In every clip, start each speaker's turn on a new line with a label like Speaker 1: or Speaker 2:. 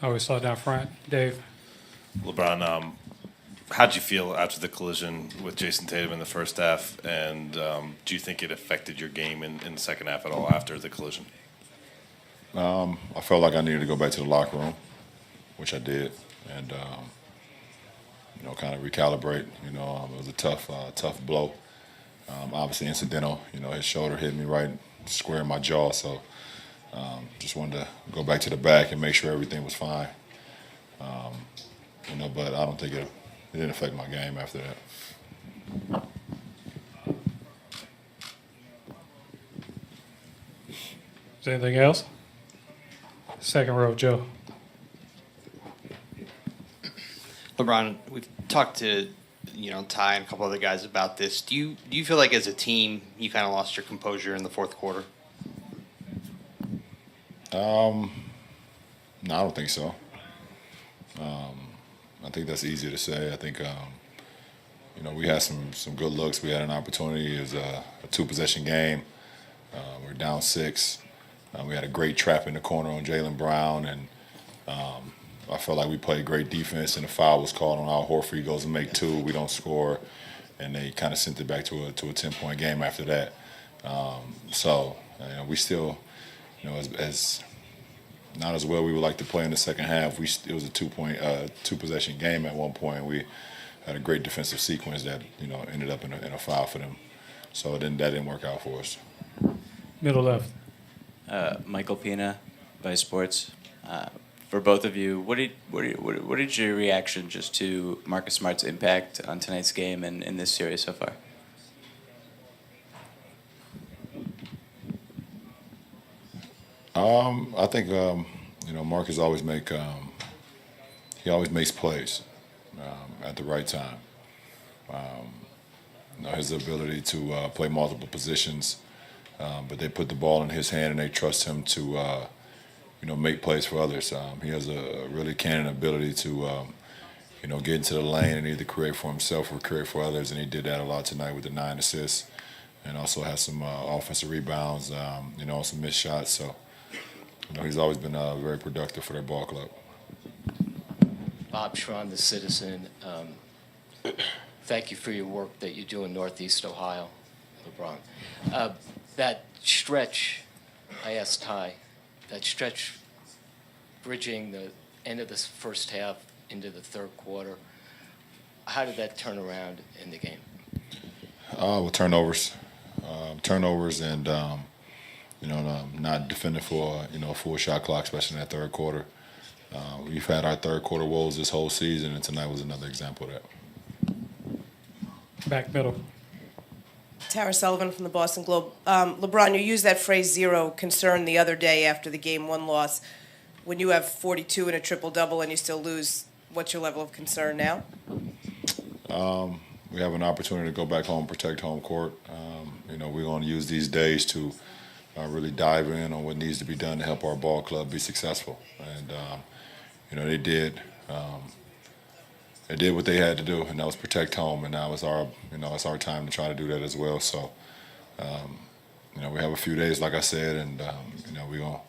Speaker 1: Always saw down front. Dave.
Speaker 2: LeBron, how'd you feel after the collision with Jason Tatum in the first half? And do you think it affected your game in the second half at all after the collision?
Speaker 3: I felt like I needed to go back to the locker room, which I did, and kind of recalibrate. It was a tough blow. Obviously incidental. His shoulder hit me right square in my jaw, so just wanted to go back to the back and make sure everything was fine. But I don't think it didn't affect my game after that.
Speaker 1: Is there anything else? Second row, Joe.
Speaker 4: LeBron, we've talked to Ty and a couple other guys about this. Do you feel like as a team you kind of lost your composure in the fourth quarter?
Speaker 3: No, I don't think so. I think that's easy to say. I think we had some good looks. We had an opportunity. It was a two-possession game. We're down 6. We had a great trap in the corner on Jaylen Brown, and I felt like we played great defense, and the foul was called on Al Horford. He goes and make 2. We don't score, and they kind of sent it back to a 10-point game after that. We still, as not as well we would like to play in the second half. It was a two-possession game at one point. We had a great defensive sequence that ended up in a foul for them. So that didn't work out for us.
Speaker 1: Middle left.
Speaker 5: Michael Pina, Vice Sports. For both of you, what did your reaction just to Marcus Smart's impact on tonight's game and in this series so far?
Speaker 3: I think Marcus always makes plays at the right time. His ability to play multiple positions, but they put the ball in his hand and they trust him to make plays for others. He has a really cannon ability to get into the lane and either create for himself or create for others, and he did that a lot tonight with the 9 assists, and also has some offensive rebounds, some missed shots. So. He's always been very productive for their ball club.
Speaker 6: Bob Schron, the Citizen. Thank you for your work that you do in Northeast Ohio, LeBron. That stretch, I asked Ty, that stretch bridging the end of the first half into the third quarter, how did that turn around in the game?
Speaker 3: With turnovers. And not defending for a full shot clock, especially in that third quarter. We've had our third quarter woes this whole season, and tonight was another example of that.
Speaker 1: Back middle.
Speaker 7: Tara Sullivan from the Boston Globe. LeBron, you used that phrase zero concern the other day after the Game 1 loss. When you have 42 and a triple-double and you still lose, what's your level of concern now?
Speaker 3: We have an opportunity to go back home, protect home court. We're going to use these days to really dive in on what needs to be done to help our ball club be successful. And, they did. They did what they had to do, and that was protect home. And now it's our time to try to do that as well. So, we have a few days, like I said, and we're going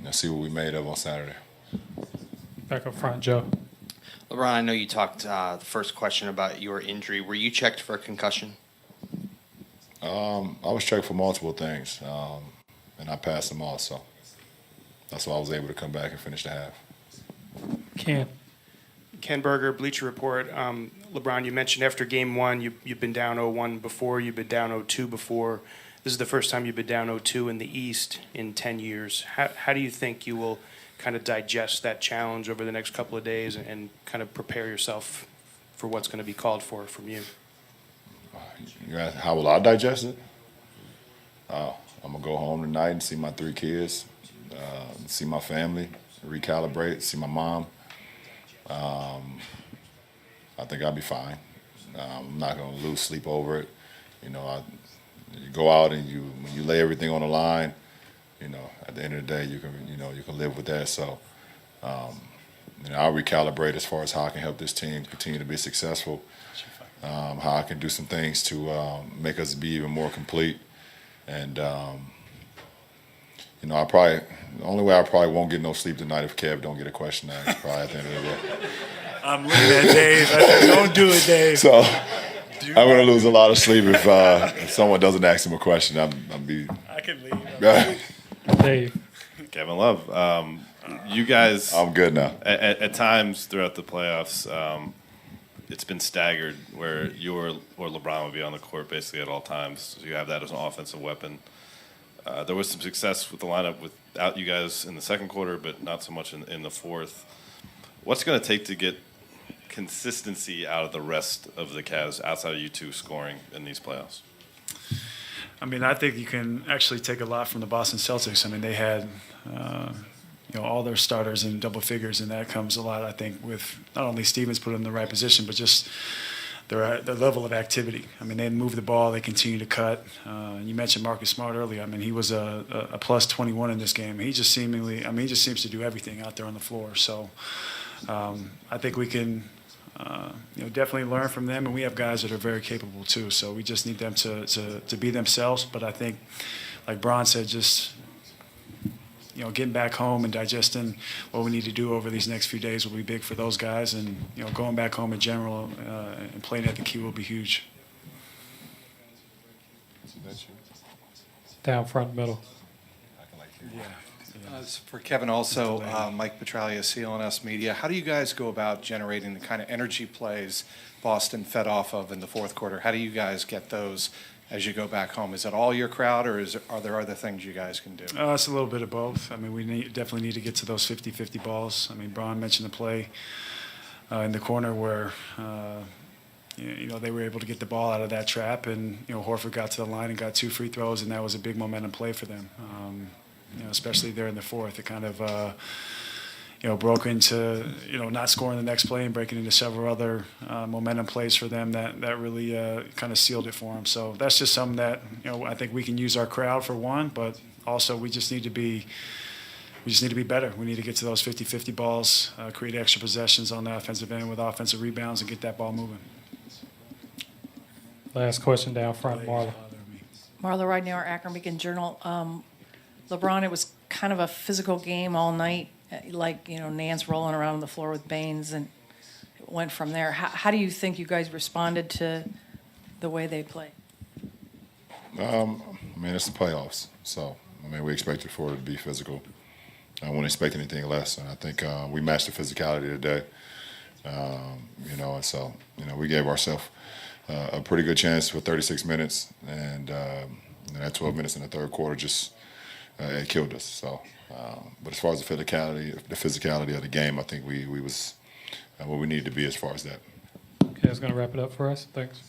Speaker 3: to see what we made of on Saturday.
Speaker 1: Back up front, Joe.
Speaker 4: LeBron, I know you talked the first question about your injury. Were you checked for a concussion?
Speaker 3: I was checked for multiple things, and I passed them all, so that's why I was able to come back and finish the half.
Speaker 8: Ken Berger, Bleacher Report. LeBron, you mentioned after Game 1 you've been down 0-1 before, you've been down 0-2 before. This is the first time you've been down 0-2 in the East in 10 years. How do you think you will kind of digest that challenge over the next couple of days and kind of prepare yourself for what's going to be called for from you?
Speaker 3: How will I digest it? I'm going to go home tonight and see my 3 kids, see my family, recalibrate, see my mom. I think I'll be fine. I'm not going to lose sleep over it. You go out and when you lay everything on the line, at the end of the day, you can live with that. So, I'll recalibrate as far as how I can help this team continue to be successful. How I can do some things to make us be even more complete, and You know, the only way I probably won't get no sleep tonight if Kev don't get a question asked, probably at the end of the day.
Speaker 9: I'm looking at Dave. I said, don't do it, Dave.
Speaker 3: So I'm going to lose a lot of sleep if someone doesn't ask him a question. I'll be.
Speaker 9: I can leave.
Speaker 1: Dave.
Speaker 2: Kevin Love, you guys.
Speaker 3: I'm good now.
Speaker 2: At times throughout the playoffs, it's been staggered where you or LeBron would be on the court basically at all times. So you have that as an offensive weapon. There was some success with the lineup without you guys in the second quarter, but not so much in the fourth. What's going to take to get consistency out of the rest of the Cavs outside of you two scoring in these playoffs?
Speaker 9: I mean, I think you can actually take a lot from the Boston Celtics. I mean, they had, all their starters in double figures, and that comes a lot, I think, with not only Stevens put in the right position, but just their level of activity. I mean, they move the ball, they continue to cut. You mentioned Marcus Smart earlier. I mean, he was a plus 21 in this game. He just seems to do everything out there on the floor. So I think we can. Definitely learn from them, and we have guys that are very capable too. So we just need them to be themselves. But I think, like Bron said, just getting back home and digesting what we need to do over these next few days will be big for those guys, and going back home in general and playing at the key will be huge.
Speaker 1: Down front middle.
Speaker 10: For Kevin also, Mike Petralia, CLNS Media. How do you guys go about generating the kind of energy plays Boston fed off of in the fourth quarter? How do you guys get those as you go back home? Is it all your crowd, or are there other things you guys can do?
Speaker 9: It's a little bit of both. I mean, we definitely need to get to those 50-50 balls. I mean, Bron mentioned the play in the corner where they were able to get the ball out of that trap, and Horford got to the line and got 2 free throws, and that was a big momentum play for them. Especially there in the fourth, it kind of broke into not scoring the next play and breaking into several other momentum plays for them that really kind of sealed it for them. So that's just something that I think we can use our crowd for one, but also we just need to be better. We need to get to those 50-50 balls, create extra possessions on the offensive end with offensive rebounds, and get that ball moving.
Speaker 1: Last question down front, Marla.
Speaker 11: Marla Ridenour, Akron Beacon Journal. LeBron, it was kind of a physical game all night, like, Nance rolling around on the floor with Baines, and it went from there. How do you think you guys responded to the way they played?
Speaker 3: It's the playoffs, so, we expected for it to be physical. I wouldn't expect anything less, and I think we matched the physicality today. And so, we gave ourselves a pretty good chance for 36 minutes, and that 12 minutes in the third quarter just it killed us. So, but as far as the physicality of the game, I think we was where we needed to be as far as that.
Speaker 1: Okay, that's going to wrap it up for us. Thanks.